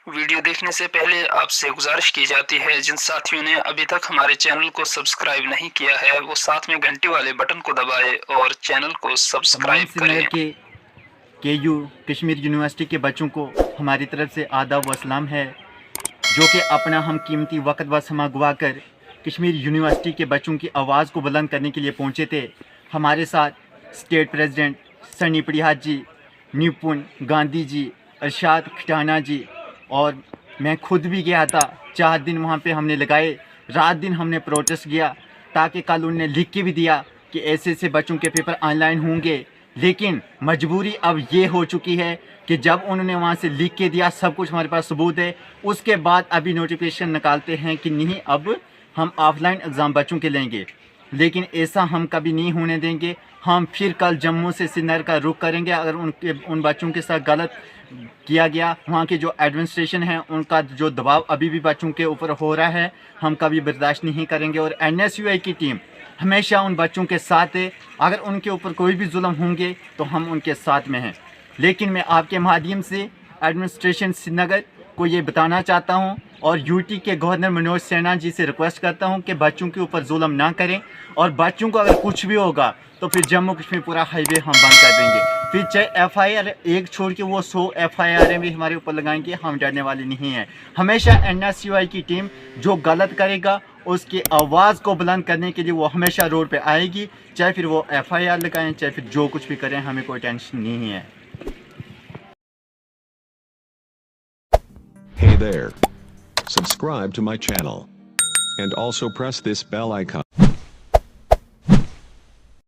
Video देखने से पहले आपसे गुजारिश की जाती है जिन साथियों ने अभी तक हमारे चैनल को सब्सक्राइब नहीं किया है वो साथ में घंटे वाले बटन को दबाएं और चैनल को तमाम सब्सक्राइब श्रीनगर करें। के कश्मीर यूनिवर्सिटी के बच्चों को हमारी तरफ से आदाब व सलाम है, जो कि अपना हम कीमती वक्त व समा गवा कर कश्मीर यूनिवर्सिटी के बच्चों की आवाज़ को बुलंद करने के लिए पहुँचे थे। हमारे साथ स्टेट प्रेसिडेंट सनी पड़िहार जी, निपुण गांधी जी, अरशाद खटाना जी और मैं खुद भी गया था। 4 दिन वहाँ पे हमने लगाए, रात दिन हमने प्रोटेस्ट किया ताकि कल उन्होंने लिख के भी दिया कि ऐसे ऐसे बच्चों के पेपर ऑनलाइन होंगे। लेकिन मजबूरी अब ये हो चुकी है कि जब उन्होंने वहाँ से लिख के दिया, सब कुछ हमारे पास सबूत है, उसके बाद अभी नोटिफिकेशन निकालते हैं कि नहीं अब हम ऑफलाइन एग्ज़ाम बच्चों के लेंगे। लेकिन ऐसा हम कभी नहीं होने देंगे। हम फिर कल जम्मू से श्रीनगर का रुख करेंगे। अगर उन बच्चों के साथ गलत किया गया, वहाँ के जो एडमिनिस्ट्रेशन है उनका जो दबाव अभी भी बच्चों के ऊपर हो रहा है, हम कभी बर्दाश्त नहीं करेंगे। और NSUI की टीम हमेशा उन बच्चों के साथ है। अगर उनके ऊपर कोई भी जुल्म होंगे तो हम उनके साथ में हैं। लेकिन मैं आपके माध्यम से एडमिनिस्ट्रेशन श्रीनगर को ये बताना चाहता हूँ और यूटी के गवर्नर मनोज सिन्हा जी से रिक्वेस्ट करता हूँ कि बच्चों के ऊपर जुल्म ना करें, और बच्चों को अगर कुछ भी होगा तो फिर जम्मू कश्मीर पूरा हाईवे हम बंद कर देंगे। फिर चाहे FIR एक छोड़ के वो 100 FIR भी हमारे ऊपर लगाएंगे, हम डरने वाले नहीं हैं। हमेशा NSUI की टीम जो गलत करेगा उसकी आवाज़ को बुलंद करने के लिए वो हमेशा रोड पे आएगी, चाहे फिर वो FIR लगाएं, चाहे फिर जो कुछ भी करें, हमें कोई टेंशन नहीं है। Hey there. Subscribe to my channel. And also press this bell icon.